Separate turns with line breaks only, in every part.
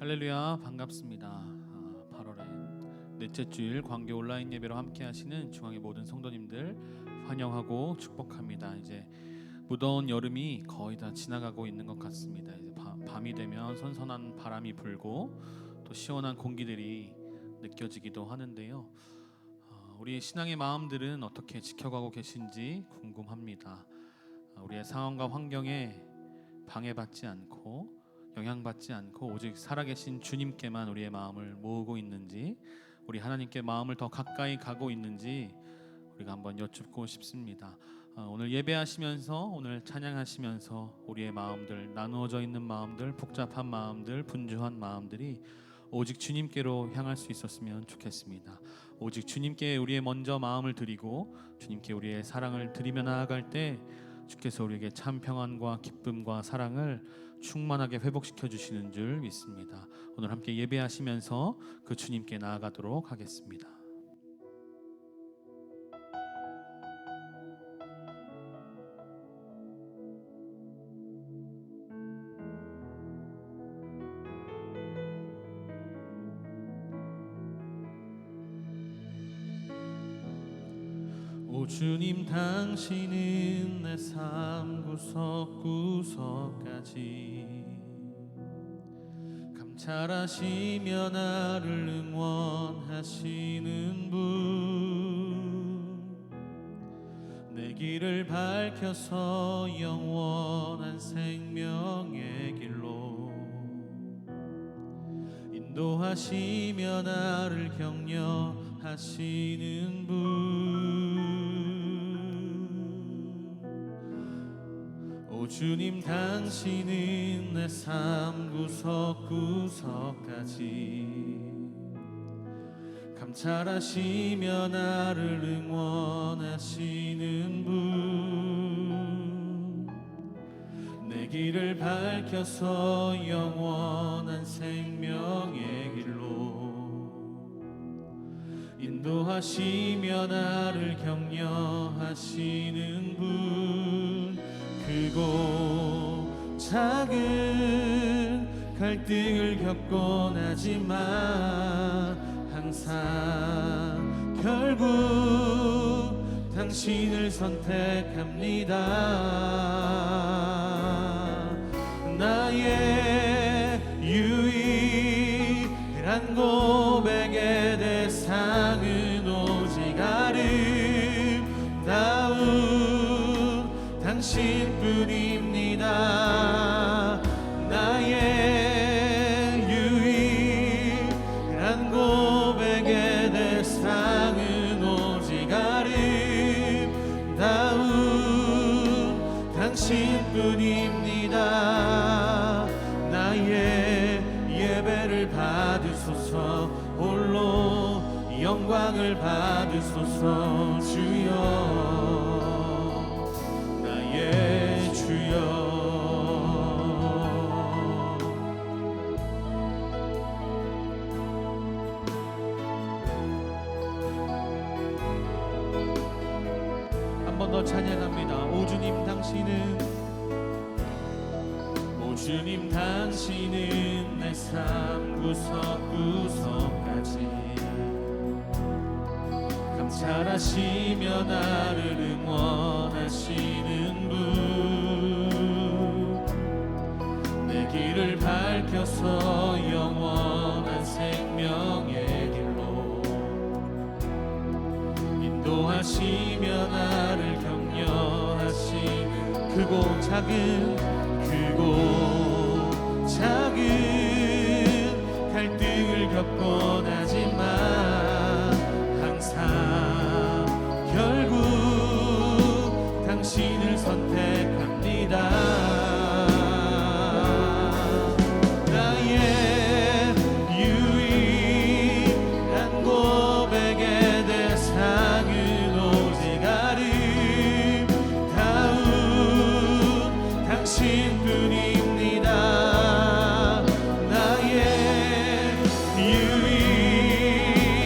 할렐루야, 반갑습니다. 8월의 넷째 주일 광교 온라인 예배로 함께 하시는 중앙의 모든 성도님들 환영하고 축복합니다. 이제 무더운 여름이 거의 다 지나가고 있는 것 같습니다. 이제 밤이 되면 선선한 바람이 불고 또 시원한 공기들이 느껴지기도 하는데요. 우리의 신앙의 마음들은 어떻게 지켜가고 계신지 궁금합니다. 우리의 상황과 환경에 방해받지 않고 영향받지 않고 오직 살아계신 주님께만 우리의 마음을 모으고 있는지, 우리 하나님께 마음을 더 가까이 가고 있는지 우리가 한번 여쭙고 싶습니다. 오늘 예배하시면서, 오늘 찬양하시면서 우리의 마음들, 나누어져 있는 마음들, 복잡한 마음들, 분주한 마음들이 오직 주님께로 향할 수 있었으면 좋겠습니다. 오직 주님께 우리의 먼저 마음을 드리고 주님께 우리의 사랑을 드리며 나아갈 때 주께서 우리에게 참 평안과 기쁨과 사랑을 충만하게 회복시켜 주시는 줄 믿습니다. 오늘 함께 예배하시면서 그 주님께 나아가도록 하겠습니다. 오 주님, 당신은 내 삶 구석구석까지 감찰하시며 나를 응원하시는 분, 내 길을 밝혀서 영원한 생명의 길로 인도하시며 나를 격려하시는 분. 오 주님, 당신은 내 삶 구석구석까지 감찰하시며 나를 응원하시는 분, 내 길을 밝혀서 영원한 생명의 길로 인도하시며 나를 격려하시는 분, 크고 작은 갈등을 겪곤 하지만 항상 결국 당신을 선택합니다. 나의 유일한 고백의 대상은 오직 아름다운 당신뿐입니다. 나의 유일한 고백의 대상은 오직 아름다운 당신뿐입니다. 나의 예배를 받으소서, 홀로 영광을 받으소서. 주여, 나의 주여. 한 번 더 찬양합니다. 오 주님, 당신은, 오 주님, 당신은 내 삶 구석구석까지 감찰하시며 나를 응원하시는 분, 내 길을 밝혀서 영원한 생명의 길로 인도하시며 나를 격려하시는, 크고 작은 갈등을 겪곤 하지만 항상 결국 당신을 선택합니다. 나의 유일한 고백의 대상은 오직 아름다운 당신뿐입니다. 나의 유일한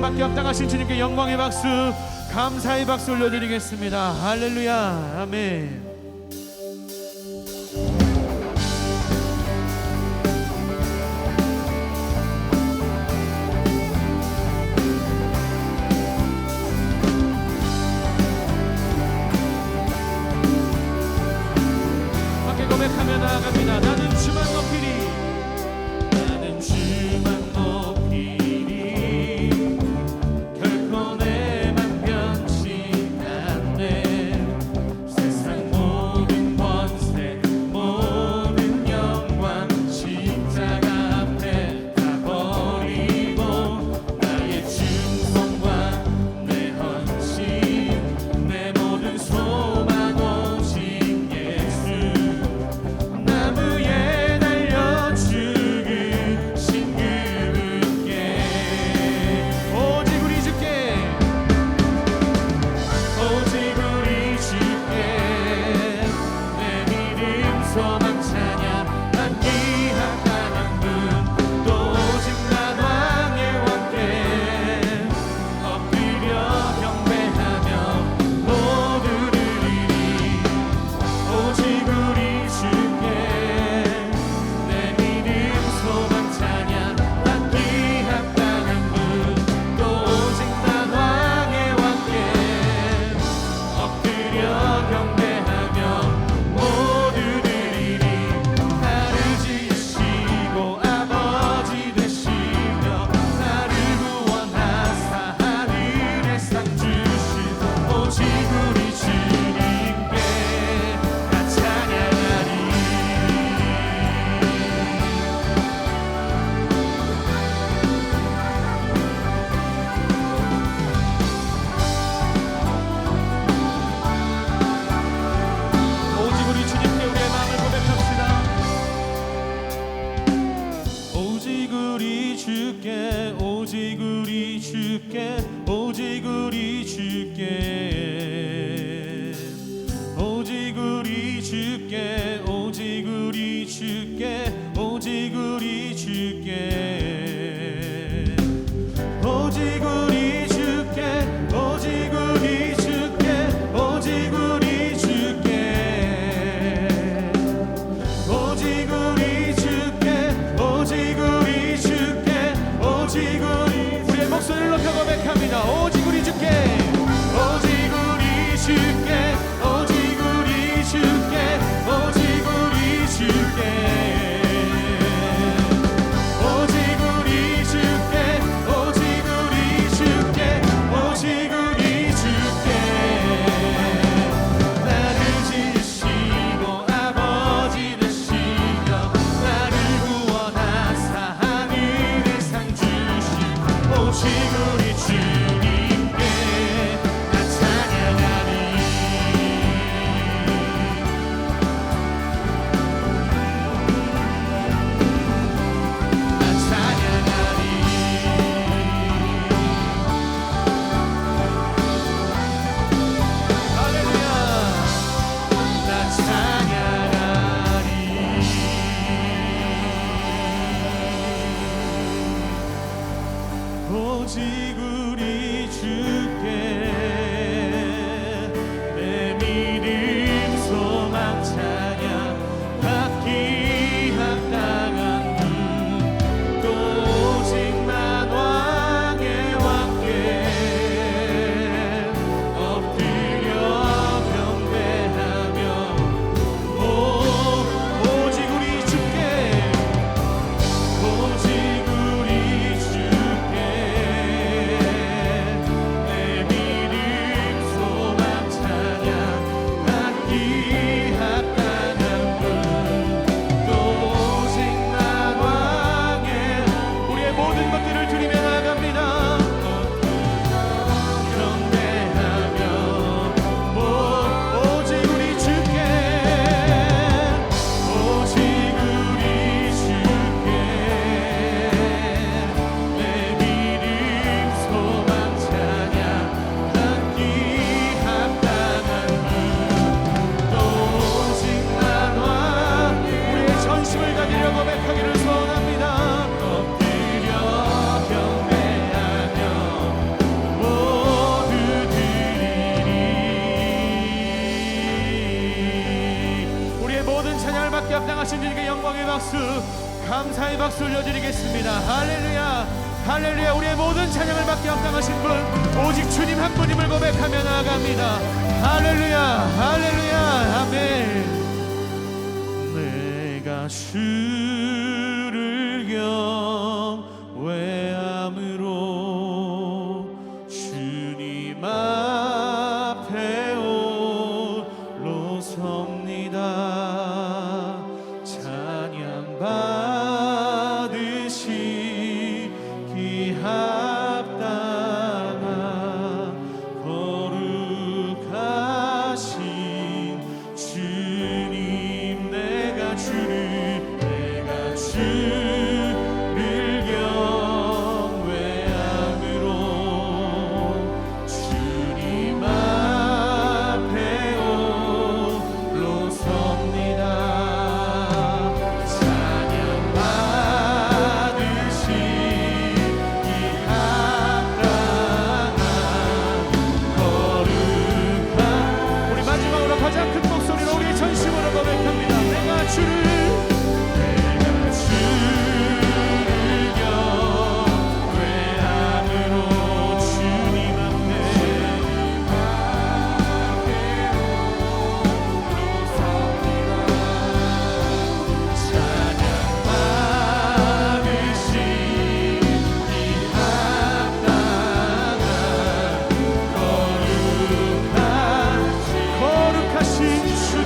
받기 합당하신 주님께 영광의 박수, 감사의 박수 올려드리겠습니다. 할렐루야. 아멘. 고백하며 나아갑니다. 나는 주만 높이리. 나는 주만 높이리. 결코 내만 변치 않네. 세상 모든 권세 모든 영광 십자가 앞에 다 버리고 나의 충성과 내 헌신 내 모든 소망 오직 예수 나무에 달려 죽으신 그분께 오직 우리 주께 오직 우리 주께 내 믿음 소망 찬양 받기 합당한 분 또 오직 난 왕의 왕께 엎드려 경배하며 모두를 이리 오직 우리 주께 내 믿음 소망 찬양 받기 합당한 분 또 오직 난 왕의 왕께 엎드려 경배하며 모두를 이리 나를 지으시고 아버지 되시며 나를 구원하사 하늘의 상 주신 오직 우리 주님께 다 찬양하리. 오직 우리 주님께 우리의 마음을 고백합시다. 오직 우리 주께 오직 우리 주께 오직 우리 주께 오직 우리 주께 오직 우리 주께 오직 우리 주께 오직 우리 주께 오직 우리 주께 오직 우리 주께 오직 우리 주께 오직 우리 주께 오직 우리의 목소리를 높여 고백합니다. 오직 우리 주께 오직 찬양받게 합당하신 주님께 영광의 박수, 감사의 박수 올려드리겠습니다. 할렐루야, 할렐루야. 우리의 모든 찬양을 받게 합당하신 분 오직 주님 한 분임을 고백하며 나아갑니다. 할렐루야, 할렐루야, 아멘. 내가 주를 경외함으로 주님 앞에 홀로 섭니다. 찬양 받으시기 합당한 거룩하신 주님, 내가 주를 경외함으로 주님 앞에 홀로 섭니다. 찬양 받으시기 합당한 거룩한, 우리 마지막으로 가장 큰 목소리로 우리 전심으로 고백합니다. 내가 주를 경외함으로 주님 앞에 홀로 섭니다. 찬양 받으시기 합당한 거룩하신 주님,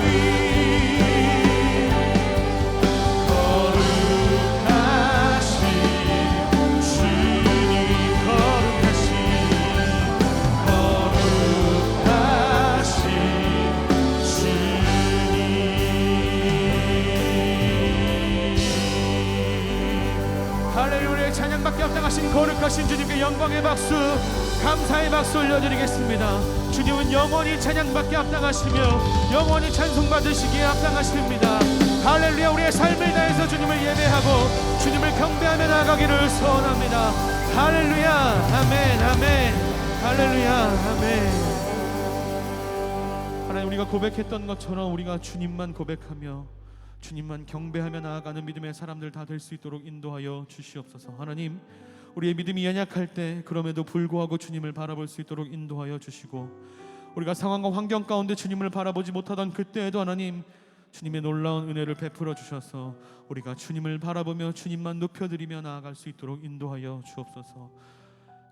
할렐루야. 찬양받게 합당하신 거룩하신 주님께 영광의 박수, 감사의 박수 올려드리겠습니다. 주님은 영원히 찬양받게 합당하시며 영원히 찬송받으시기에 합당하십니다. 할렐루야. 우리의 삶을 다해서 주님을 예배하고 주님을 경배하며 나아가기를 소원합니다. 할렐루야, 아멘, 아멘, 할렐루야, 아멘. 하나님, 우리가 고백했던 것처럼 우리가 주님만 고백하며 주님만 경배하며 나아가는 믿음의 사람들 다 될 수 있도록 인도하여 주시옵소서. 하나님, 우리의 믿음이 연약할 때 그럼에도 불구하고 주님을 바라볼 수 있도록 인도하여 주시고, 우리가 상황과 환경 가운데 주님을 바라보지 못하던 그때에도 하나님 주님의 놀라운 은혜를 베풀어 주셔서 우리가 주님을 바라보며 주님만 높여드리며 나아갈 수 있도록 인도하여 주옵소서.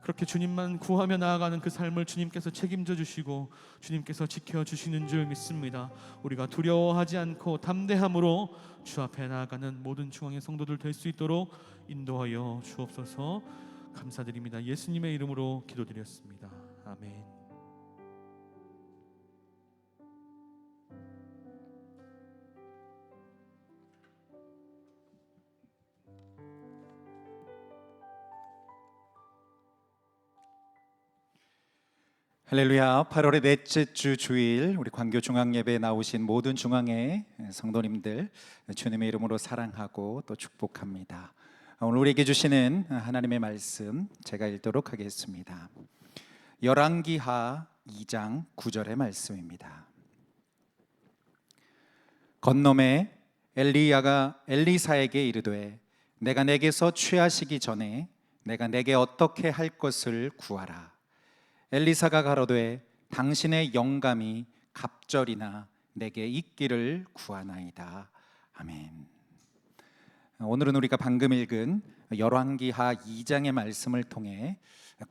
그렇게 주님만 구하며 나아가는 그 삶을 주님께서 책임져 주시고 주님께서 지켜주시는 줄 믿습니다. 우리가 두려워하지 않고 담대함으로 주 앞에 나아가는 모든 중앙의 성도들 될 수 있도록 인도하여 주옵소서. 감사드립니다. 예수님의 이름으로 기도드렸습니다. 아멘.
할렐루야. 8월의 넷째 주 주일 우리 광교 중앙예배에 나오신 모든 중앙의 성도님들 주님의 이름으로 사랑하고 또 축복합니다. 오늘 우리에게 주시는 하나님의 말씀 제가 읽도록 하겠습니다. 열왕기하 2장 9절의 말씀입니다. 건너매 엘리야가 엘리사에게 이르되 내가 내게서 취하시기 전에 내가 내게 어떻게 할 것을 구하라. 엘리사가 가로되 당신의 영감이 갑절이나 내게 있기를 구하나이다. 아멘. 오늘은 우리가 방금 읽은 열왕기하 2장의 말씀을 통해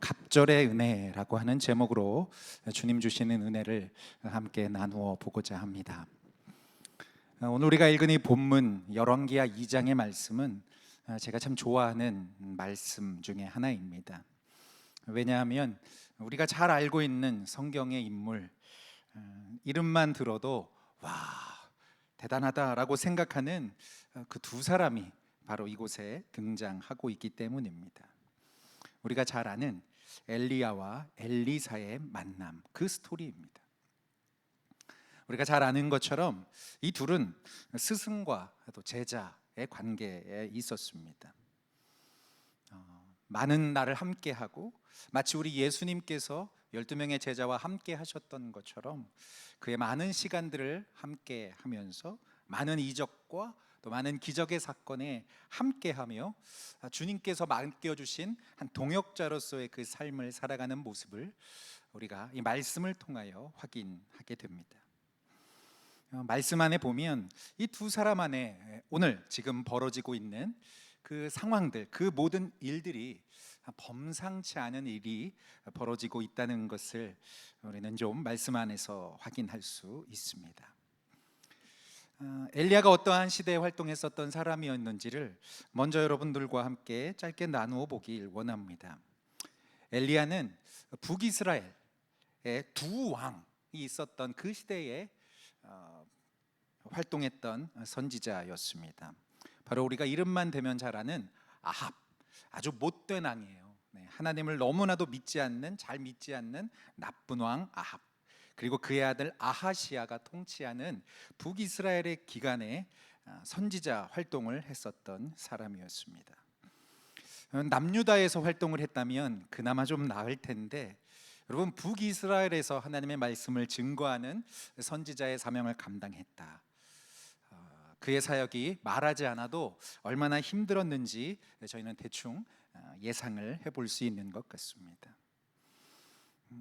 갑절의 은혜라고 하는 제목으로 주님 주시는 은혜를 함께 나누어 보고자 합니다. 오늘 우리가 읽은 이 본문 열왕기하 2장의 말씀은 제가 참 좋아하는 말씀 중에 하나입니다. 왜냐하면 우리가 잘 알고 있는 성경의 인물 이름만 들어도 와 대단하다라고 생각하는 그 두 사람이 바로 이곳에 등장하고 있기 때문입니다. 우리가 잘 아는 엘리야와 엘리사의 만남, 그 스토리입니다. 우리가 잘 아는 것처럼 이 둘은 스승과 또 제자의 관계에 있었습니다. 많은 날을 함께하고 마치 우리 예수님께서 12명의 제자와 함께 하셨던 것처럼 그의 많은 시간들을 함께 하면서 많은 이적과 또 많은 기적의 사건에 함께하며 주님께서 맡겨주신 한 동역자로서의 그 삶을 살아가는 모습을 우리가 이 말씀을 통하여 확인하게 됩니다. 말씀 안에 보면 이 두 사람 안에 오늘 지금 벌어지고 있는 그 상황들, 그 모든 일들이 범상치 않은 일이 벌어지고 있다는 것을 우리는 좀 말씀 안에서 확인할 수 있습니다. 엘리야가 어떠한 시대에 활동했었던 사람이었는지를 먼저 여러분들과 함께 짧게 나누어 보길 원합니다. 엘리야는 북이스라엘의 두 왕이 있었던 그 시대에 활동했던 선지자였습니다. 바로 우리가 이름만 대면 잘 아는 아합, 아주 못된 왕이에요. 하나님을 너무나도 잘 믿지 않는 나쁜 왕 아합, 그리고 그의 아들 아하시아가 통치하는 북이스라엘의 기간에 선지자 활동을 했었던 사람이었습니다. 남유다에서 활동을 했다면 그나마 좀 나을 텐데, 여러분, 북이스라엘에서 하나님의 말씀을 증거하는 선지자의 사명을 감당했다. 그의 사역이 말하지 않아도 얼마나 힘들었는지 저희는 대충 예상을 해볼 수 있는 것 같습니다.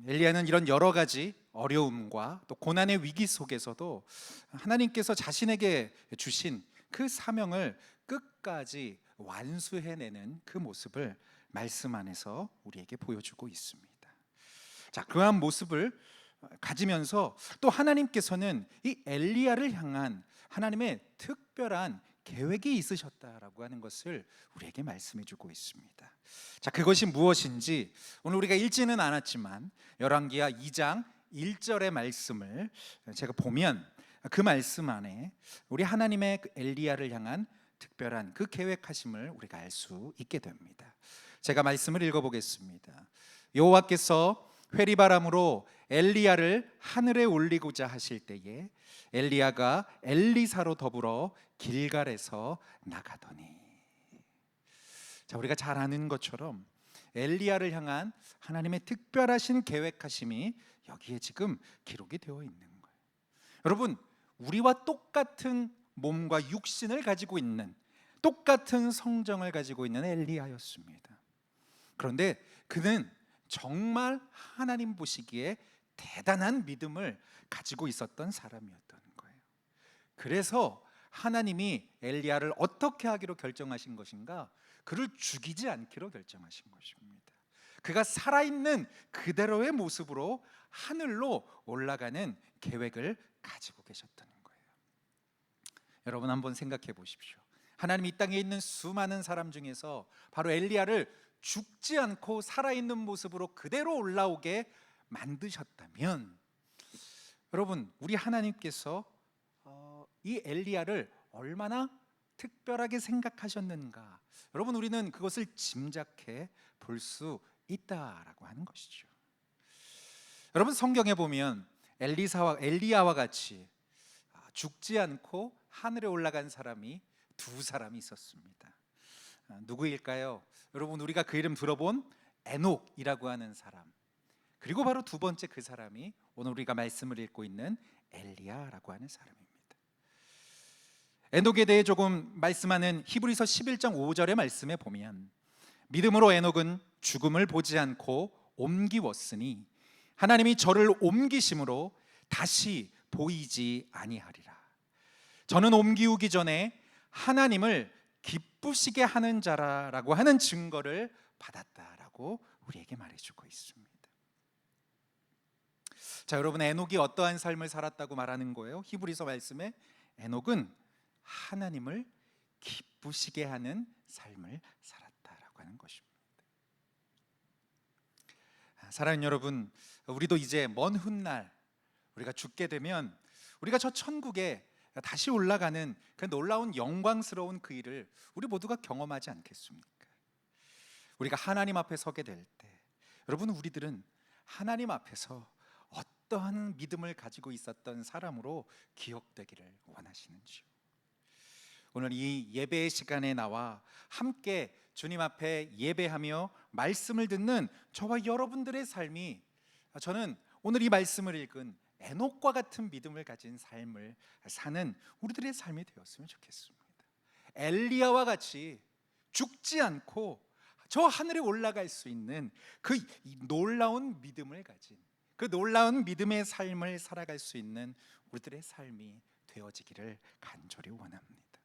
엘리야는 이런 여러 가지 어려움과 또 고난의 위기 속에서도 하나님께서 자신에게 주신 그 사명을 끝까지 완수해내는 그 모습을 말씀 안에서 우리에게 보여주고 있습니다. 자, 그러한 모습을 가지면서 또 하나님께서는 이 엘리야를 향한 하나님의 특별한 계획이 있으셨다라고 하는 것을 우리에게 말씀해 주고 있습니다. 자, 그것이 무엇인지 오늘 우리가 읽지는 않았지만 열왕기하 2장 1절의 말씀을 제가 보면 그 말씀 안에 우리 하나님의 그 엘리야를 향한 특별한 그 계획하심을 우리가 알 수 있게 됩니다. 제가 말씀을 읽어보겠습니다. 여호와께서 회리바람으로 엘리야를 하늘에 올리고자 하실 때에 엘리야가 엘리사로 더불어 길갈에서 나가더니. 자, 우리가 잘 아는 것처럼 엘리야를 향한 하나님의 특별하신 계획하심이 여기에 지금 기록이 되어 있는 거예요. 여러분, 우리와 똑같은 몸과 육신을 가지고 있는, 똑같은 성정을 가지고 있는 엘리야였습니다. 그런데 그는 정말 하나님 보시기에 대단한 믿음을 가지고 있었던 사람이었던 거예요. 그래서 하나님이 엘리야를 어떻게 하기로 결정하신 것인가? 그를 죽이지 않기로 결정하신 것입니다. 그가 살아있는 그대로의 모습으로 하늘로 올라가는 계획을 가지고 계셨던 거예요. 여러분, 한번 생각해 보십시오. 하나님이 이 땅에 있는 수많은 사람 중에서 바로 엘리야를 죽지 않고 살아있는 모습으로 그대로 올라오게 만드셨다면, 여러분, 우리 하나님께서 이 엘리야를 얼마나 특별하게 생각하셨는가, 여러분, 우리는 그것을 짐작해 볼 수 있다라고 하는 것이죠. 여러분, 성경에 보면 엘리야와 같이 죽지 않고 하늘에 올라간 사람이 두 사람이 있었습니다. 누구일까요? 여러분, 우리가 그 이름 들어본 에녹이라고 하는 사람, 그리고 바로 두 번째 그 사람이 오늘 우리가 말씀을 읽고 있는 엘리야라고 하는 사람입니다. 에녹에 대해 조금 말씀하는 히브리서 11장 5절의 말씀에 보면, 믿음으로 에녹은 죽음을 보지 않고 옮기웠으니 하나님이 저를 옮기심으로 다시 보이지 아니하리라. 저는 옮기우기 전에 하나님을 기쁘시게 하는 자라라고 하는 증거를 받았다라고 우리에게 말해주고 있습니다. 자, 여러분, 에녹이 어떠한 삶을 살았다고 말하는 거예요? 히브리서 말씀에 에녹은 하나님을 기쁘시게 하는 삶을 살았다라고 하는 것입니다. 사랑하는 여러분, 우리도 이제 먼 훗날 우리가 죽게 되면 우리가 저 천국에 다시 올라가는 그 놀라운 영광스러운 그 일을 우리 모두가 경험하지 않겠습니까? 우리가 하나님 앞에 서게 될 때, 여러분, 우리들은 하나님 앞에서 어떠한 믿음을 가지고 있었던 사람으로 기억되기를 원하시는지요? 오늘 이 예배의 시간에 나와 함께 주님 앞에 예배하며 말씀을 듣는 저와 여러분들의 삶이, 저는 오늘 이 말씀을 읽은 에녹과 같은 믿음을 가진 삶을 사는 우리들의 삶이 되었으면 좋겠습니다. 엘리야와 같이 죽지 않고 저 하늘에 올라갈 수 있는 그 놀라운 믿음을 가진, 그 놀라운 믿음의 삶을 살아갈 수 있는 우리들의 삶이 되어지기를 간절히 원합니다.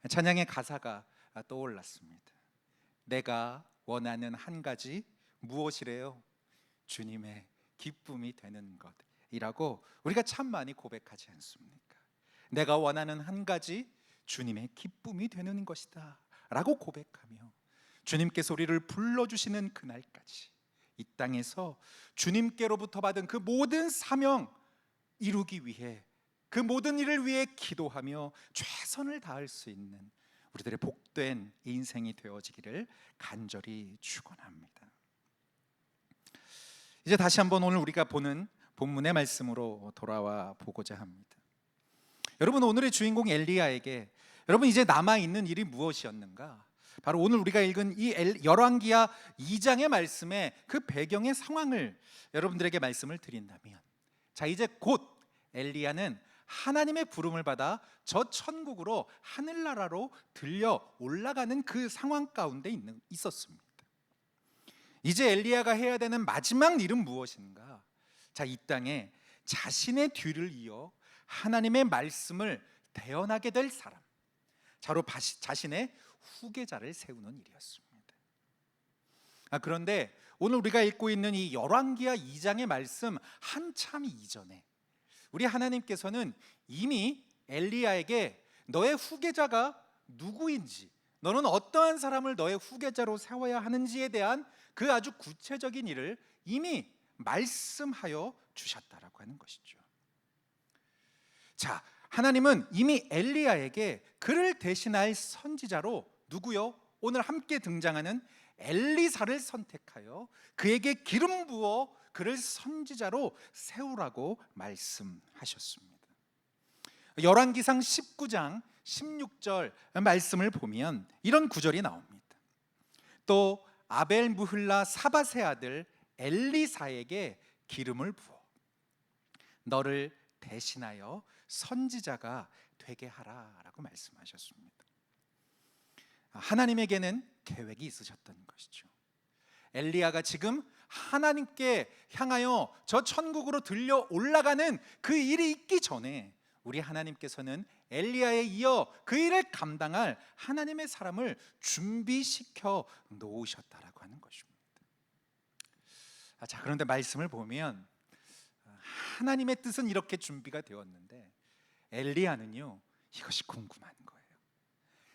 찬양의 가사가 떠올랐습니다. 내가 원하는 한 가지 무엇이래요? 주님의 기쁨이 되는 것이라고 우리가 참 많이 고백하지 않습니까? 내가 원하는 한 가지 주님의 기쁨이 되는 것이다 라고 고백하며 주님께서 우리를 불러주시는 그날까지 이 땅에서 주님께로부터 받은 그 모든 사명 이루기 위해, 그 모든 일을 위해 기도하며 최선을 다할 수 있는 우리들의 복된 인생이 되어지기를 간절히 축원합니다. 이제 다시 한번 오늘 우리가 보는 본문의 말씀으로 돌아와 보고자 합니다. 여러분, 오늘의 주인공 엘리야에게 여러분 이제 남아있는 일이 무엇이었는가? 바로 오늘 우리가 읽은 이 열왕기하 2장의 말씀의 그 배경의 상황을 여러분들에게 말씀을 드린다면, 자, 이제 곧 엘리야는 하나님의 부름을 받아 저 천국으로, 하늘나라로 들려 올라가는 그 상황 가운데 있었습니다. 이제 엘리야가 해야 되는 마지막 일은 무엇인가? 자, 이 땅에 자신의 뒤를 이어 하나님의 말씀을 대언하게 될 사람, 바로 자신의 후계자를 세우는 일이었습니다. 그런데 오늘 우리가 읽고 있는 이 열왕기하 2장의 말씀 한참 이전에 우리 하나님께서는 이미 엘리야에게 너의 후계자가 누구인지, 너는 어떠한 사람을 너의 후계자로 세워야 하는지에 대한 그 아주 구체적인 일을 이미 말씀하여 주셨다라고 하는 것이죠. 자, 하나님은 이미 엘리야에게 그를 대신할 선지자로 누구요? 오늘 함께 등장하는 엘리사를 선택하여 그에게 기름 부어 그를 선지자로 세우라고 말씀하셨습니다. 열왕기상 19장 16절 말씀을 보면 이런 구절이 나옵니다. 또 아벨 무흘라 사밧의 아들 엘리사에게 기름을 부어 너를 대신하여 선지자가 되게 하라라고 말씀하셨습니다. 하나님에게는 계획이 있으셨던 것이죠. 엘리야가 지금 하나님께 향하여 저 천국으로 들려 올라가는 그 일이 있기 전에 우리 하나님께서는 엘리야에 이어 그 일을 감당할 하나님의 사람을 준비시켜 놓으셨다라고 하는 것입니다. 자, 그런데 말씀을 보면 하나님의 뜻은 이렇게 준비가 되었는데 엘리야는요, 이것이 궁금한 거예요.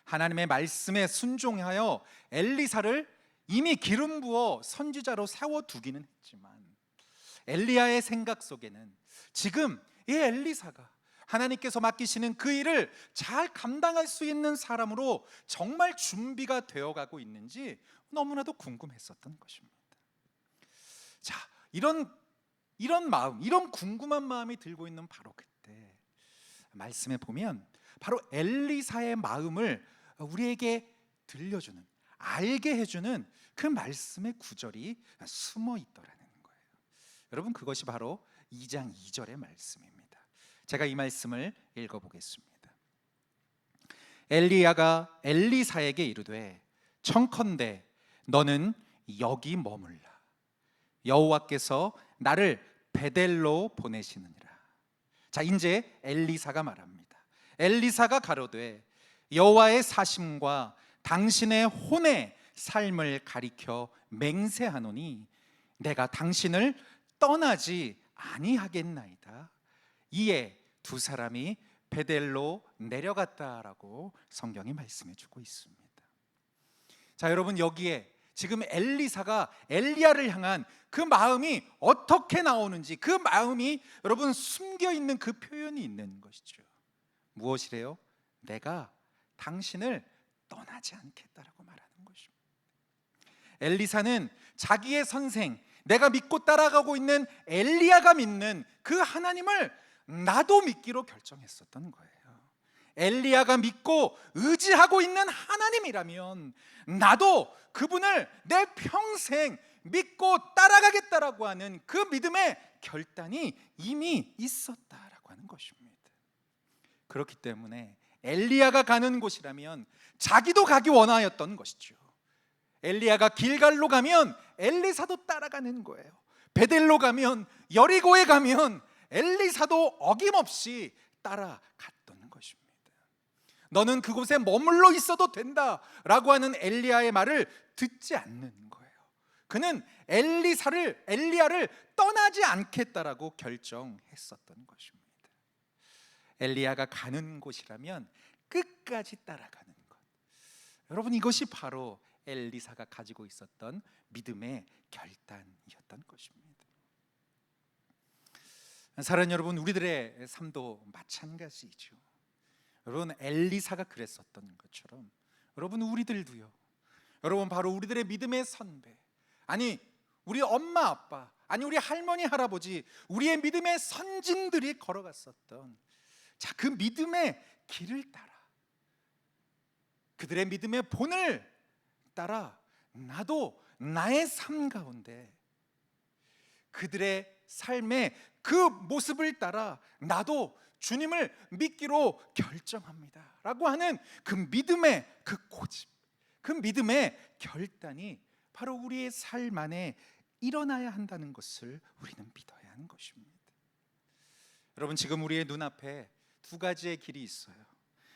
하나님의 말씀에 순종하여 엘리사를 이미 기름 부어 선지자로 세워두기는 했지만 엘리야의 생각 속에는 지금 이 엘리사가 하나님께서 맡기시는 그 일을 잘 감당할 수 있는 사람으로 정말 준비가 되어가고 있는지 너무나도 궁금했었던 것입니다. 자, 이런 마음, 이런 궁금한 마음이 들고 있는 바로 그때 말씀에 보면 바로 엘리사의 마음을 우리에게 들려주는, 알게 해주는 그 말씀의 구절이 숨어 있더라는 거예요. 여러분, 그것이 바로 2장 2절의 말씀입니다. 제가 이 말씀을 읽어보겠습니다. 엘리야가 엘리사에게 이르되 청컨대 너는 여기 머물라. 여호와께서 나를 베델로 보내시느니라. 자, 이제 엘리사가 말합니다. 엘리사가 가로되 여호와의 사심과 당신의 혼의 삶을 가리켜 맹세하노니 내가 당신을 떠나지 아니하겠나이다. 이에 두 사람이 베델로 내려갔다라고 성경이 말씀해 주고 있습니다. 자, 여러분, 여기에 지금 엘리사가 엘리야를 향한 그 마음이 어떻게 나오는지, 그 마음이 여러분 숨겨 있는 그 표현이 있는 것이죠. 무엇이래요? 내가 당신을 떠나지 않겠다라고 말하는 것입니다. 엘리사는 자기의 선생, 내가 믿고 따라가고 있는 엘리야가 믿는 그 하나님을 나도 믿기로 결정했었던 거예요. 엘리야가 믿고 의지하고 있는 하나님이라면 나도 그분을 내 평생 믿고 따라가겠다라고 하는 그 믿음의 결단이 이미 있었다라고 하는 것입니다. 그렇기 때문에 엘리야가 가는 곳이라면 자기도 가기 원하였던 것이죠. 엘리야가 길갈로 가면 엘리사도 따라가는 거예요. 베델로 가면, 여리고에 가면 엘리사도 어김없이 따라갔던 것입니다. 너는 그곳에 머물러 있어도 된다라고 하는 엘리야의 말을 듣지 않는 거예요. 그는 엘리야를 떠나지 않겠다라고 결정했었던 것입니다. 엘리야가 가는 곳이라면 끝까지 따라가는 것. 여러분, 이것이 바로 엘리사가 가지고 있었던 믿음의 결단이었던 것입니다. 사랑하는 여러분, 우리들의 삶도 마찬가지죠. 여러분, 엘리사가 그랬었던 것처럼 여러분, 우리들도요. 여러분, 바로 우리들의 믿음의 선배, 아니 우리 엄마 아빠, 아니 우리 할머니 할아버지, 우리의 믿음의 선진들이 걸어갔었던 그 믿음의 길을 따라, 그들의 믿음의 본을 따라 나도 나의 삶 가운데 그들의 삶의 그 모습을 따라 나도 주님을 믿기로 결정합니다 라고 하는 그 믿음의 그 고집, 그 믿음의 결단이 바로 우리의 삶 안에 일어나야 한다는 것을 우리는 믿어야 하는 것입니다. 여러분, 지금 우리의 눈앞에 두 가지의 길이 있어요.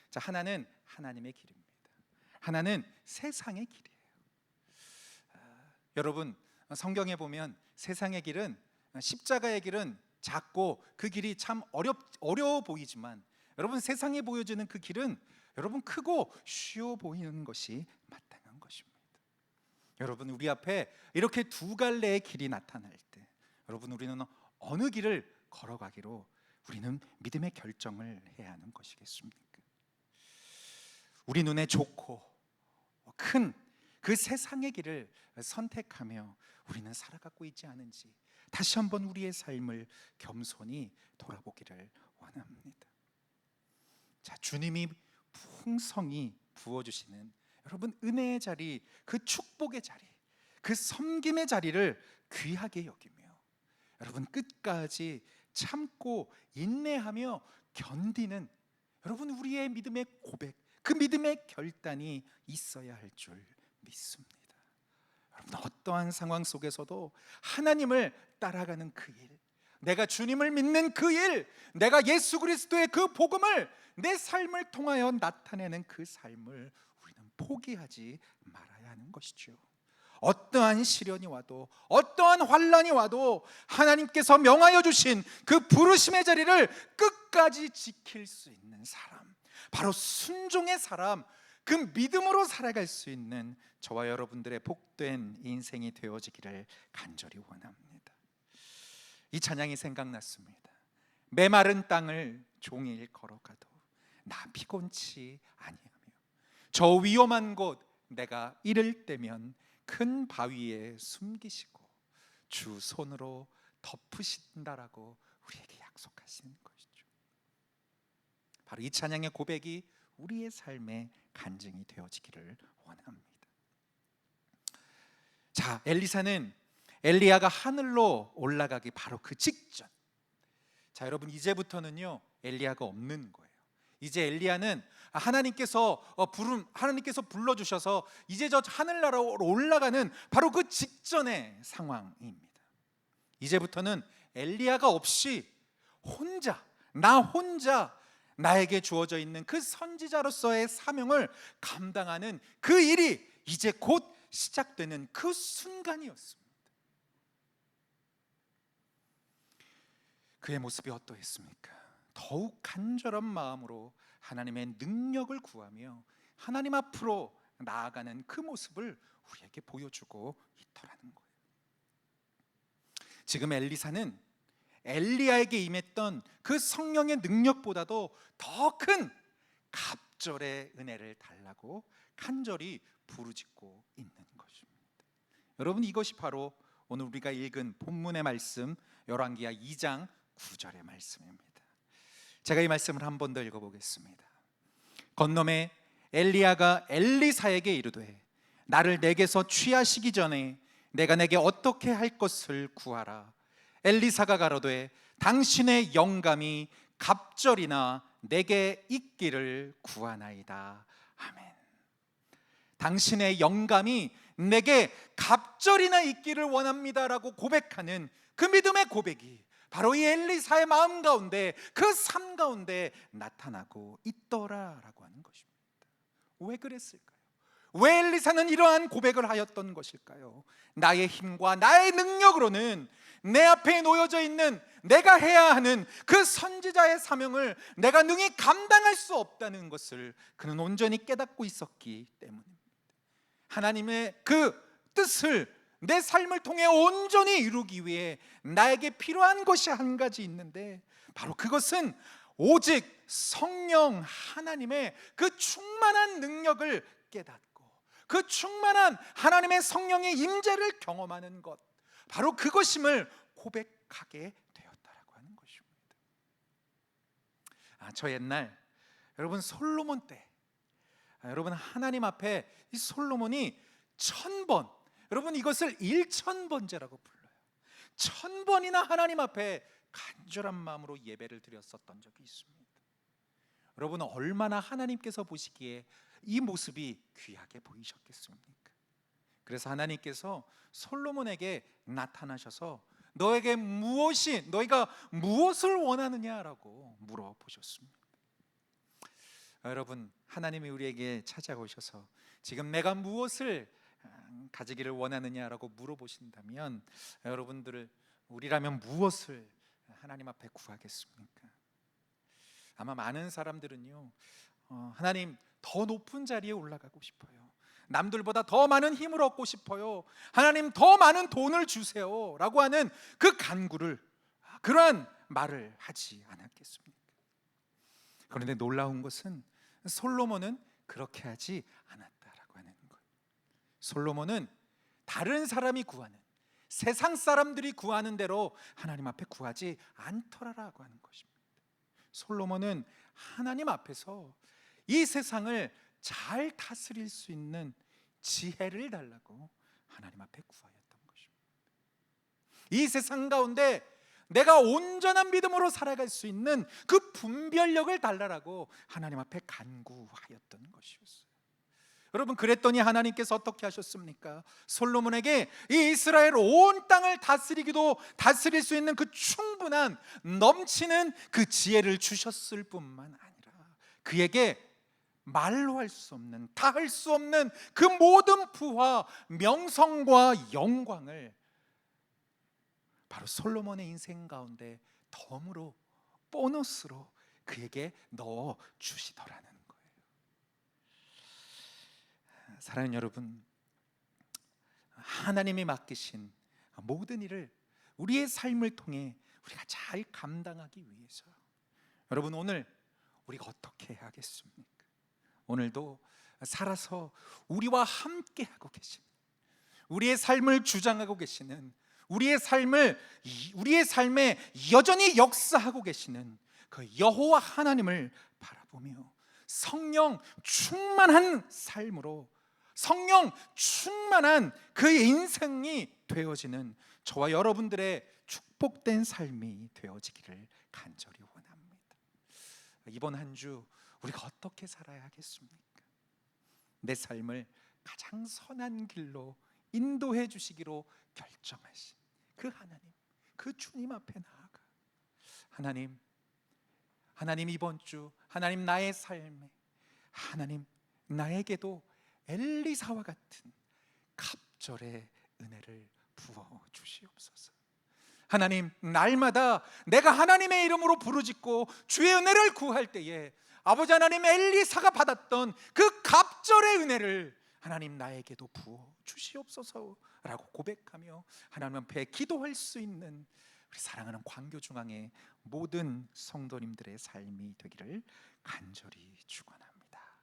자, 하나는 하나님의 길입니다. 하나는 세상의 길이에요. 여러분, 성경에 보면 세상의 길은, 십자가의 길은 작고 그 길이 참 어려워 보이지만, 여러분, 세상에 보여지는 그 길은 여러분 크고 쉬워 보이는 것이 마땅한 것입니다. 여러분, 우리 앞에 이렇게 두 갈래의 길이 나타날 때 여러분, 우리는 어느 길을 걸어가기로 우리는 믿음의 결정을 해야 하는 것이겠습니까? 우리 눈에 좋고 큰 그 세상의 길을 선택하며 우리는 살아가고 있지 않은지 다시 한번 우리의 삶을 겸손히 돌아보기를 원합니다. 자, 주님이 풍성히 부어주시는 여러분 은혜의 자리, 그 축복의 자리, 그 섬김의 자리를 귀하게 여기며 여러분 끝까지 참고 인내하며 견디는 여러분 우리의 믿음의 고백, 그 믿음의 결단이 있어야 할 줄 믿습니다. 여러분, 어떠한 상황 속에서도 하나님을 따라가는 그 일, 내가 주님을 믿는 그 일, 내가 예수 그리스도의 그 복음을 내 삶을 통하여 나타내는 그 삶을 우리는 포기하지 말아야 하는 것이죠. 어떠한 시련이 와도, 어떠한 환난이 와도 하나님께서 명하여 주신 그 부르심의 자리를 끝까지 지킬 수 있는 사람, 바로 순종의 사람, 그 믿음으로 살아갈 수 있는 저와 여러분들의 복된 인생이 되어지기를 간절히 원합니다. 이 찬양이 생각났습니다. 메마른 땅을 종일 걸어가도 나 피곤치 아니하며 저 위험한 곳 내가 이를 때면 큰 바위에 숨기시고 주 손으로 덮으신다라고 우리에게 약속하시는 것이죠. 바로 이 찬양의 고백이 우리의 삶의 간증이 되어지기를 원합니다. 자, 엘리사는 엘리야가 하늘로 올라가기 바로 그 직전, 자 여러분, 이제부터는요 엘리야가 없는 거예요. 이제 엘리야는 하나님께서 불러주셔서 이제 저 하늘나라로 올라가는 바로 그 직전의 상황입니다. 이제부터는 엘리야가 없이 나 혼자 나에게 주어져 있는 그 선지자로서의 사명을 감당하는 그 일이 이제 곧 시작되는 그 순간이었습니다. 그의 모습이 어떠했습니까? 더욱 간절한 마음으로 하나님의 능력을 구하며 하나님 앞으로 나아가는 그 모습을 우리에게 보여주고 있더라는 거예요. 지금 엘리사는 엘리야에게 임했던 그 성령의 능력보다도 더 큰 갑절의 은혜를 달라고 간절히 부르짖고 있는 것입니다. 여러분, 이것이 바로 오늘 우리가 읽은 본문의 말씀 열왕기하 2장 9절의 말씀입니다. 제가 이 말씀을 한 번 더 읽어보겠습니다. 건너매 엘리야가 엘리사에게 이르되 나를 내게서 취하시기 전에 내가 내게 어떻게 할 것을 구하라. 엘리사가 가로되 당신의 영감이 갑절이나 내게 있기를 구하나이다. 아멘. 당신의 영감이 내게 갑절이나 있기를 원합니다라고 고백하는 그 믿음의 고백이 바로 이 엘리사의 마음 가운데, 그 삶 가운데 나타나고 있더라라고 하는 것입니다. 왜 그랬을까요? 왜 엘리사는 이러한 고백을 하였던 것일까요? 나의 힘과 나의 능력으로는 내 앞에 놓여져 있는 내가 해야 하는 그 선지자의 사명을 내가 능히 감당할 수 없다는 것을 그는 온전히 깨닫고 있었기 때문입니다. 하나님의 그 뜻을 내 삶을 통해 온전히 이루기 위해 나에게 필요한 것이 한 가지 있는데, 바로 그것은 오직 성령 하나님의 그 충만한 능력을 깨닫고 그 충만한 하나님의 성령의 임재를 경험하는 것, 바로 그것임을 고백하게 되었다라고 하는 것입니다. 저 옛날 여러분 솔로몬 때, 여러분 하나님 앞에 이 솔로몬이 1000번, 여러분 이것을 1000번제라고 불러요. 1000번이나 하나님 앞에 간절한 마음으로 예배를 드렸었던 적이 있습니다. 여러분 얼마나 하나님께서 보시기에 이 모습이 귀하게 보이셨겠습니까? 그래서 하나님께서 솔로몬에게 나타나셔서 너희가 무엇을 원하느냐라고 물어보셨습니다. 여러분 하나님이 우리에게 찾아오셔서 지금 내가 무엇을 가지기를 원하느냐라고 물어보신다면, 우리라면 무엇을 하나님 앞에 구하겠습니까? 아마 많은 사람들은요, 하나님 더 높은 자리에 올라가고 싶어요. 남들보다 더 많은 힘을 얻고 싶어요. 하나님 더 많은 돈을 주세요 라고 하는 그 간구를, 그러한 말을 하지 않았겠습니까? 그런데 놀라운 것은 솔로몬은 그렇게 하지 않았다라고 하는 것. 솔로몬은 다른 사람이 구하는, 세상 사람들이 구하는 대로 하나님 앞에 구하지 않더라라고 하는 것입니다. 솔로몬은 하나님 앞에서 이 세상을 잘 다스릴 수 있는 지혜를 달라고 하나님 앞에 구하였던 것입니다. 이 세상 가운데 내가 온전한 믿음으로 살아갈 수 있는 그 분별력을 달라고 하나님 앞에 간구하였던 것이었어요. 여러분 그랬더니 하나님께서 어떻게 하셨습니까? 솔로몬에게 이 이스라엘 온 땅을 다스릴 수 있는 그 충분한 넘치는 그 지혜를 주셨을 뿐만 아니라 그에게 말로 할 수 없는, 다할 수 없는 그 모든 부와 명성과 영광을 바로 솔로몬의 인생 가운데 덤으로, 보너스로 그에게 넣어 주시더라는 거예요. 사랑하는 여러분, 하나님이 맡기신 모든 일을 우리의 삶을 통해 우리가 잘 감당하기 위해서, 여러분 오늘 우리가 어떻게 해야겠습니까? 오늘도 살아서 우리와 함께 하고 계시는, 우리의 삶을 주장하고 계시는, 우리의 삶에 여전히 역사하고 계시는 그 여호와 하나님을 바라보며 성령 충만한 삶으로, 성령 충만한 그 인생이 되어지는 저와 여러분들의 축복된 삶이 되어지기를 간절히 원합니다. 이번 한 주 우리가 어떻게 살아야 하겠습니까? 내 삶을 가장 선한 길로 인도해 주시기로 결정하신 그 하나님, 그 주님 앞에 나아가 하나님 이번 주, 하나님 나의 삶에, 하나님 나에게도 엘리사와 같은 갑절의 은혜를 부어 주시옵소서. 하나님 날마다 내가 하나님의 이름으로 부르짖고 주의 은혜를 구할 때에 아버지 하나님, 엘리사가 받았던 그 갑절의 은혜를 하나님 나에게도 부어 주시옵소서라고 고백하며 하나님 앞에 기도할 수 있는 우리 사랑하는 광교중앙의 모든 성도님들의 삶이 되기를 간절히 축원합니다.